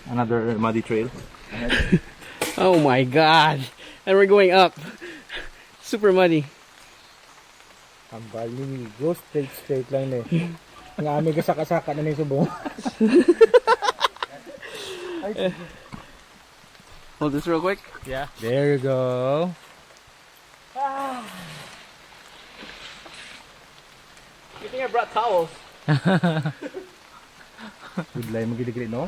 Another muddy trail. Oh my god. And we're going up. Super muddy. Ang bali, go straight lang eh. Ang aming kasaka-saka na may subong. Hold this real quick. Yeah. There you go. Good thing I brought towels. Budlay mo gili-gili, no?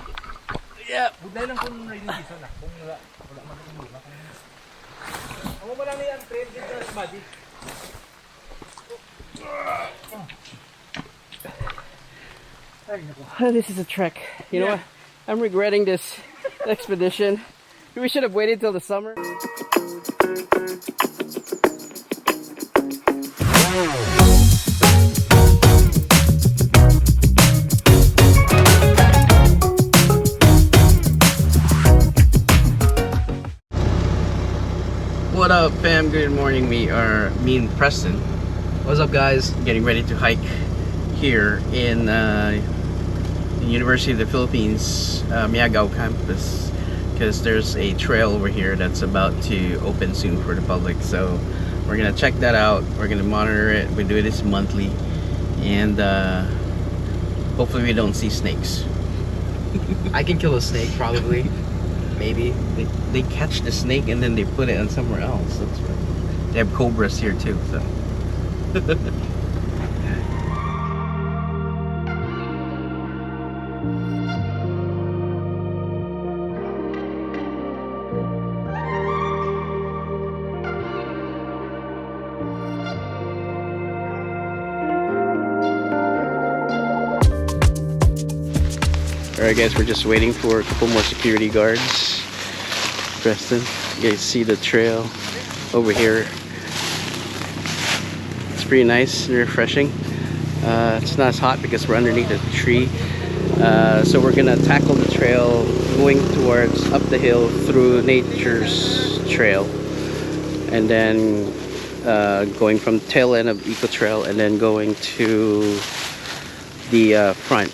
Yeah. Budlay lang kung rainy season na. Kung wala man kung wala. Ako mo lang yung trail dito sa body. This is a trek. You know what? I'm regretting this expedition. We should have waited till the summer. What up, fam? Good morning. Me and Preston. What's up, guys? Getting ready to hike here in the University of the Philippines Miagao campus, because there's a trail over here that's about to open soon for the public. So we're gonna check that out. We're gonna monitor it. We do this monthly, and hopefully we don't see snakes. I can kill a snake, probably. Maybe. They catch the snake and then they put it on somewhere else. That's right. They have cobras here too, so. Alright guys, we're just waiting for a couple more security guards. Preston, you guys see the trail over here. It's pretty nice and refreshing. It's not as hot because we're underneath a tree. So we're gonna tackle the trail going towards up the hill through nature's trail. And then going from the tail end of Eco Trail and then going to the front,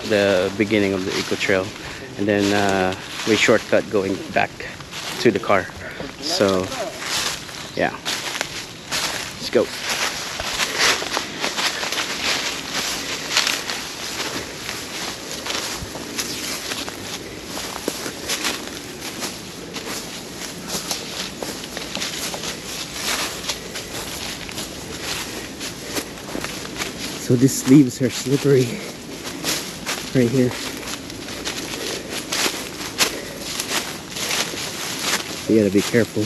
the beginning of the Eco Trail, and then we shortcut going back to the car. So yeah, let's go. So these leaves are slippery right here. You gotta be careful.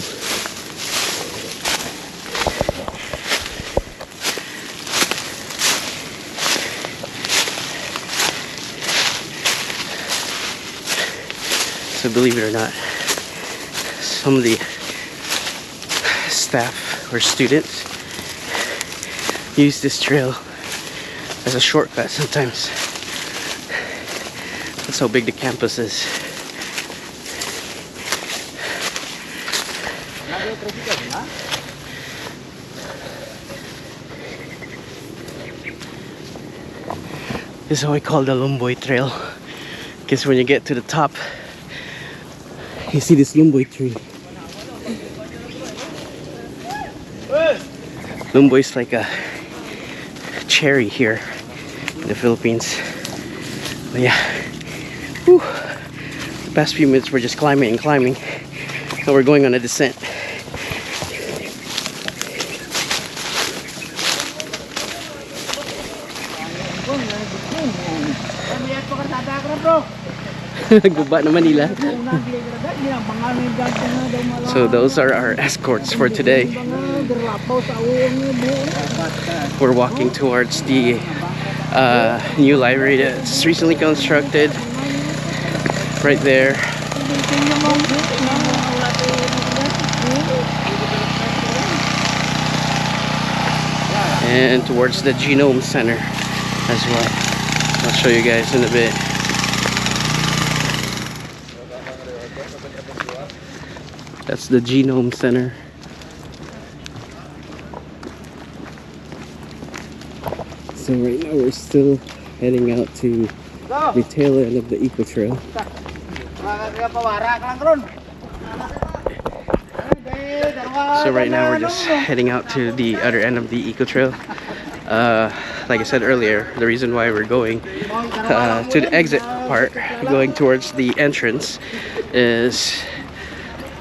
So believe it or not, some of the staff or students use this trail as a shortcut sometimes. That's how big the campus is. This is what we call the Lumboy Trail, because when you get to the top, you see this lumboy tree. Lumboy is like a cherry here in the Philippines. But yeah, whew. The past few minutes we're just climbing and climbing. Now we're going on a descent. Guba na Manila. So those are our escorts for today. We're walking towards the new library that's recently constructed right there. And towards the Genome Center as well. I'll show you guys in a bit. That's the Genome Center. So right now we're still heading out to the tail end of the Eco Trail. So right now we're just heading out to the other end of the eco trail. Like I said earlier, the reason why we're going to the exit part, going towards the entrance, is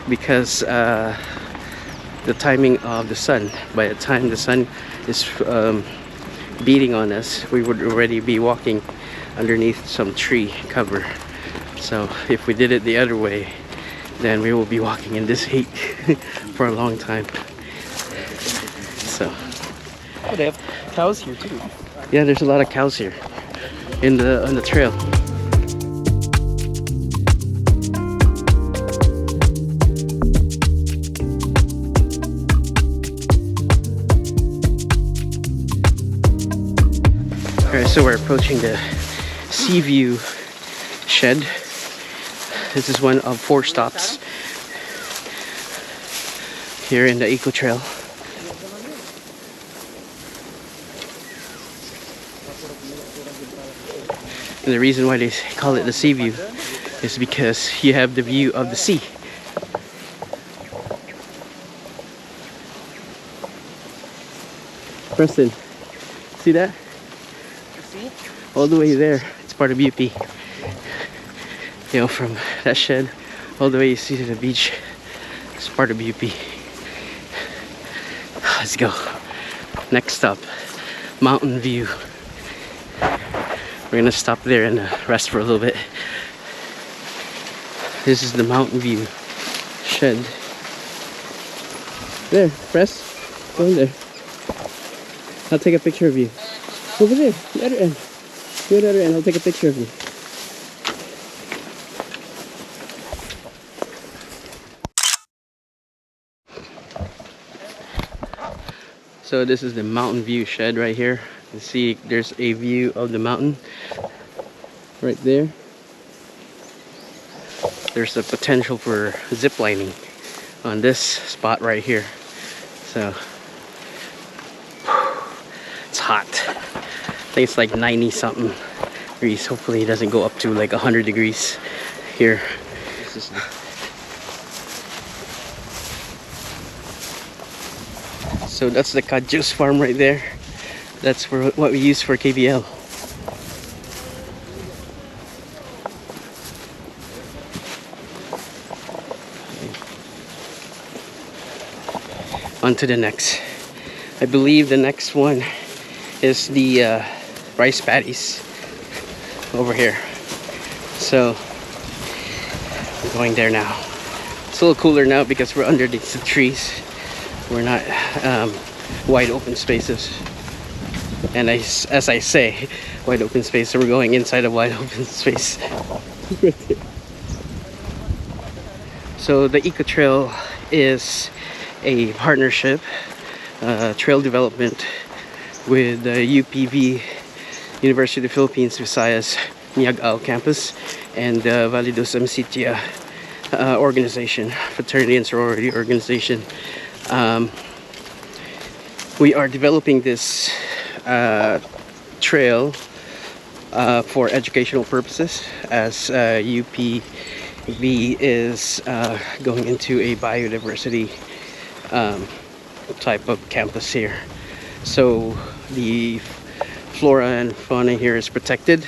because the timing of the sun. By the time the sun is beating on us, we would already be walking underneath some tree cover. So if we did it the other way, then we will be walking in this heat for a long time. So Oh, they have cows here too. yeah, there's a lot of cows here on the trail. Alright, so we're approaching the Sea View shed. This is one of 4 stops here in the eco trail. And the reason why they call it the Sea View is because you have the view of the sea. Preston, see that? All the way there, it's part of UP. You know, from that shed all the way you see to the beach, it's part of UP. Let's go. Next stop, Mountain View. We're gonna stop there and rest for a little bit. This is the Mountain View shed. There, press. Go in there. I'll take a picture of you. Over there, the other end. Go to the other end, I'll take a picture of you. So this is the Mountain View shed right here. You see there's a view of the mountain right there. There's a potential for zip lining on this spot right here. So it's hot. I think it's like 90 something degrees. Hopefully it doesn't go up to like 100 degrees here. So that's the Kajus farm right there. That's for what we use for KBL. On to the next. I believe the next one is the rice paddies over here. So we're going there now. It's a little cooler now because we're underneath the trees. We're not wide open spaces. And as I say, wide open space, so we're going inside a wide open space. So the Eco Trail is a partnership, trail development with the UPV, University of the Philippines Visayas Miagao campus, and the Validus Amicitia organization, fraternity and sorority organization. We are developing this trail for educational purposes, as UPV is going into a biodiversity type of campus here. So the flora and fauna here is protected.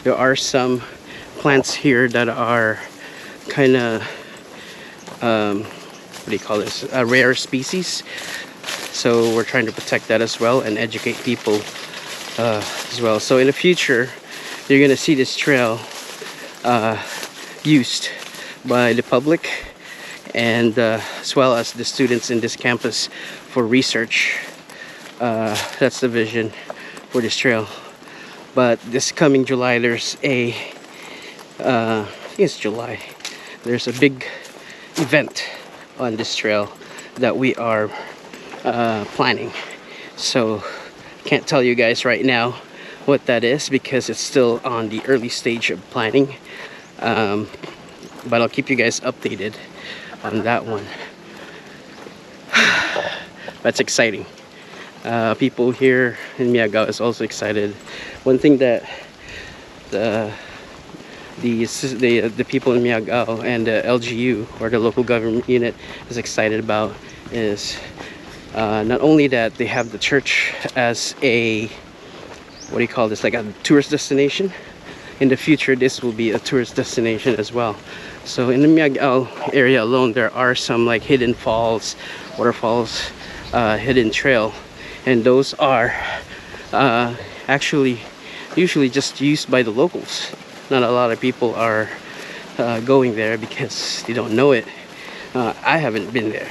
There are some plants here that are kind of what do you call this, a rare species. So we're trying to protect that as well and educate people as well. So in the future, you're gonna see this trail used by the public and as well as the students in this campus for research. That's the vision for this trail. But this coming July, there's a I think it's July, there's a big event on this trail that we are planning. So can't tell you guys right now what that is because it's still on the early stage of planning, but I'll keep you guys updated on that one. That's exciting. People here in Miagao is also excited. One thing that the people in Miagao and the LGU, or the local government unit, is excited about is not only that they have the church as a, what do you call this, like a tourist destination. In the future, this will be a tourist destination as well. So in the Miagao area alone, there are some like hidden falls, waterfalls, hidden trail, and those are actually usually just used by the locals. Not a lot of people are going there because they don't know it. I haven't been there,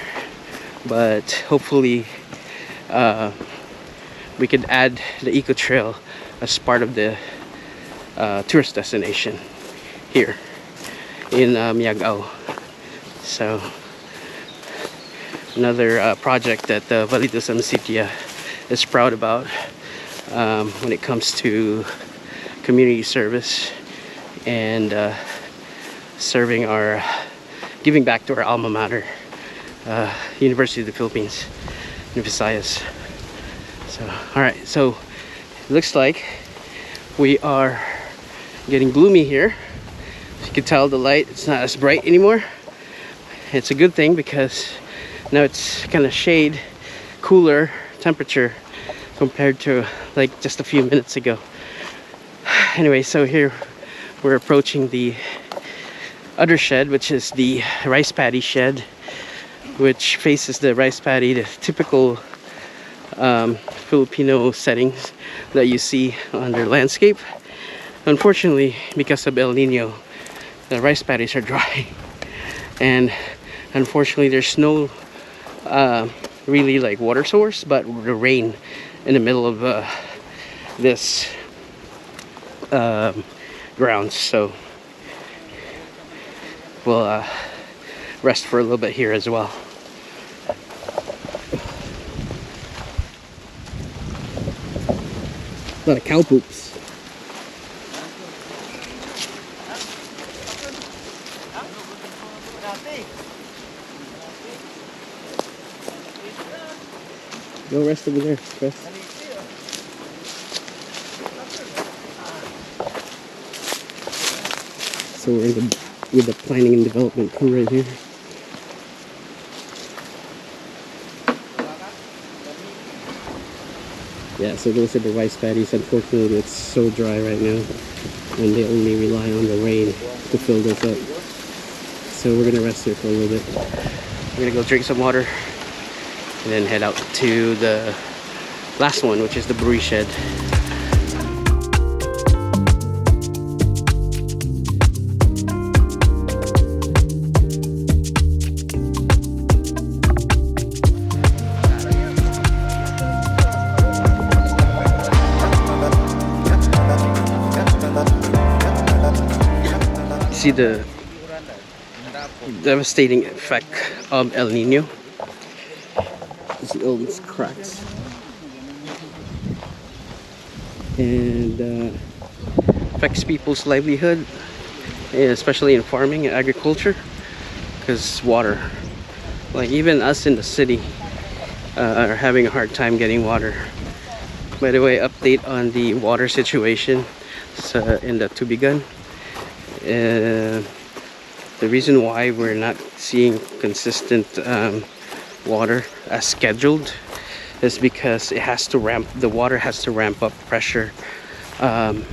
but hopefully we could add the eco trail as part of the tourist destination here in Miagao. So another project that the Validus Amicitia is proud about when it comes to community service and serving our, giving back to our alma mater, University of the Philippines in Visayas. So alright, so it looks like we are getting gloomy here. As you can tell, the light, it's not as bright anymore. It's a good thing because now it's kind of shade, cooler temperature compared to like just a few minutes ago. Anyway, so here we're approaching the other shed, which is the rice paddy shed, which faces the rice paddy, the typical Filipino settings that you see on their landscape. Unfortunately, because of El Niño, the rice paddies are dry, and unfortunately there's no really like water source, but the rain in the middle of this grounds. So we'll rest for a little bit here as well. A lot of cow poops. Go rest over there. Rest. So we're with the planning and development crew right here. Yeah, so those are the rice paddies. Unfortunately, it's so dry right now, and they only rely on the rain to fill this up. So we're gonna rest here for a little bit. We're gonna go drink some water and then head out to the last one, which is the brewery shed. See the devastating effect of El Niño. See all these cracks, and affects people's livelihood, especially in farming and agriculture, because water, like even us in the city, are having a hard time getting water. By the way, update on the water situation in the Tubigan. The reason why we're not seeing consistent water as scheduled is because the water has to ramp up pressure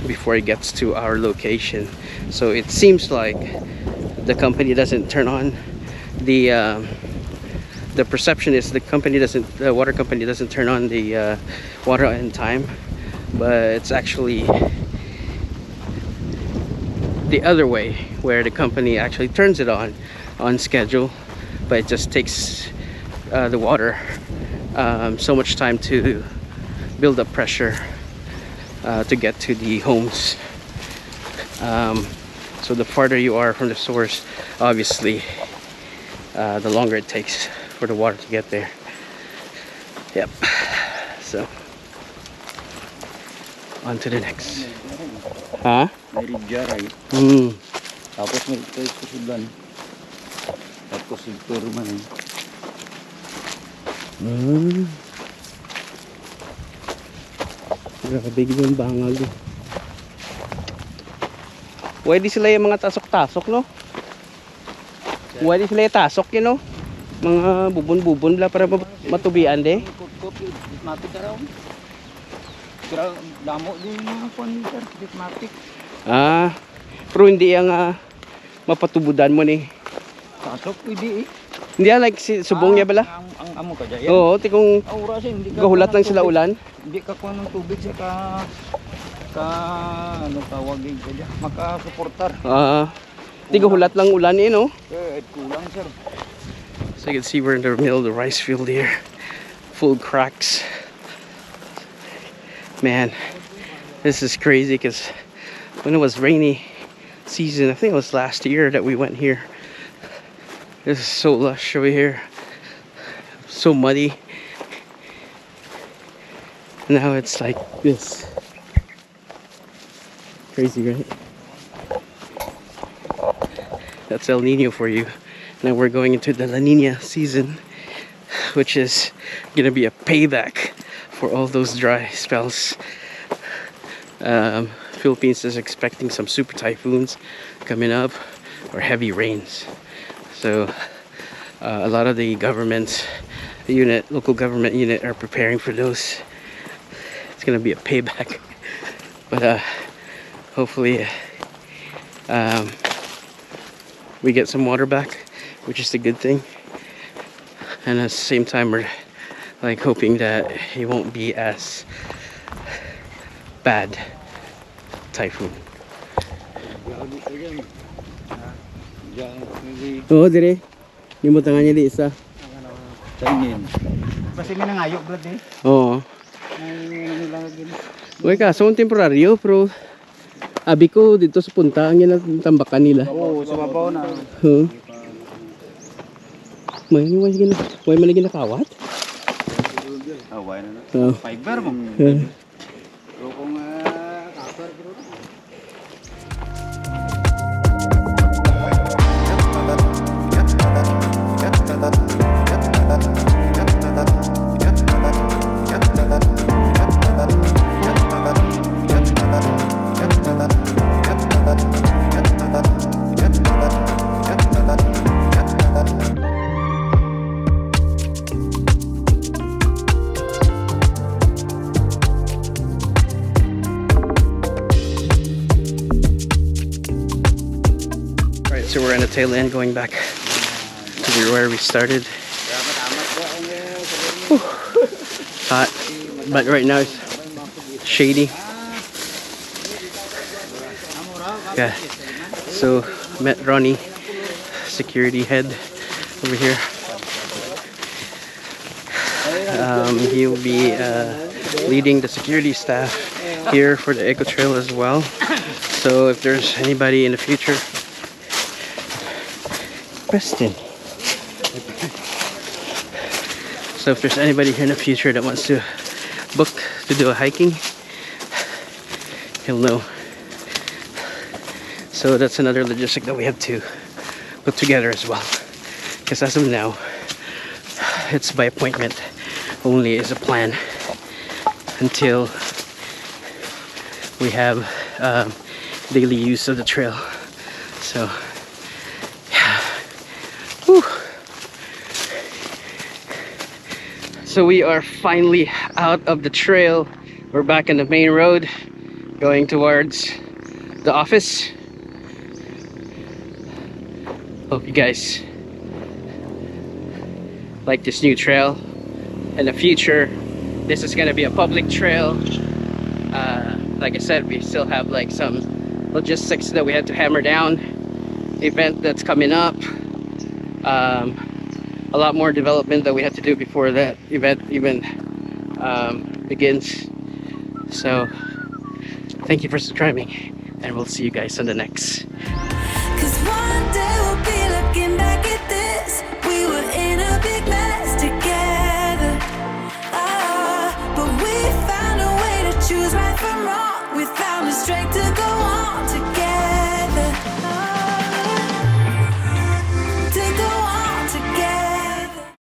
before it gets to our location. So it seems like the company doesn't turn on the perception is the water company doesn't turn on the water in time, but it's actually the other way, where the company actually turns it on schedule, but it just takes the water so much time to build up pressure to get to the homes. So the farther you are from the source, obviously the longer it takes for the water to get there. Yep. So on to the next. Huh? Tapos may ito yung susudan. Tapos ito man eh. Grabe yung bangag. Pwede sila yung mga tasok-tasok, no? Pwede sila yung tasok, you know? Mga bubon-bubon la para matubian de. Kut-kut, dipmatic ka raw. Pero damo din yung kwan, sir. Dipmatic. Ah, pero hindi yung mapatubudan mo ni. Tasok, pwede eh. Hindi like si subong niya bala? Ang amo ka dyan. Oo, tikong Aura siya, hindi ka gahulat lang kuha ng sila tubig. ulan. Hindi ka kuha ng tubig sa ano tawagin ka dyan. Makasuportar. Gahulat lang ulan eh, no? Eh, kulang sir. So you can see we're in the middle of the rice field here. Full of cracks. Man, this is crazy because when it was rainy season, I think it was last year that we went here. This is so lush over here. So muddy. Now it's like this. Crazy, right? That's El Niño for you. Now we're going into the La Niña season, which is gonna be a payback for all those dry spells. Philippines is expecting some super typhoons coming up or heavy rains. So a lot of the local government unit are preparing for those. It's gonna be a payback, but hopefully we get some water back, which is a good thing. And at the same time, we're like hoping that it won't be as bad typhoon. Oo, dire. Yung mo tangan niya di isa. Tainin. Kasi may nangayok blood eh. Oo. Uy ka, so temporaryo, pero abi ko dito sa punta ang yan ang tambakan nila. Oo, sumabaw na. May malagi na kawat? Away na na. Oo. Fiber mo. Pero kung copper bro. So we're in the tail end going back to where we started. Whew. Hot, but right now it's shady. Yeah. So met Ronnie, security head over here. He'll be leading the security staff here for the Eco Trail as well. So if there's anybody in the future, Preston. So if there's anybody here in the future that wants to book to do a hiking, he'll know. So that's another logistic that we have to put together as well. Because as of now, it's by appointment only is a plan until we have daily use of the trail. So so we are finally out of the trail. We're back on the main road going towards the office. Hope you guys like this new trail. In the future, this is gonna be a public trail. Like I said, we still have like some logistics that we had to hammer down. Event that's coming up. A lot more development that we have to do before that event even begins. So thank you for subscribing, and we'll see you guys on the next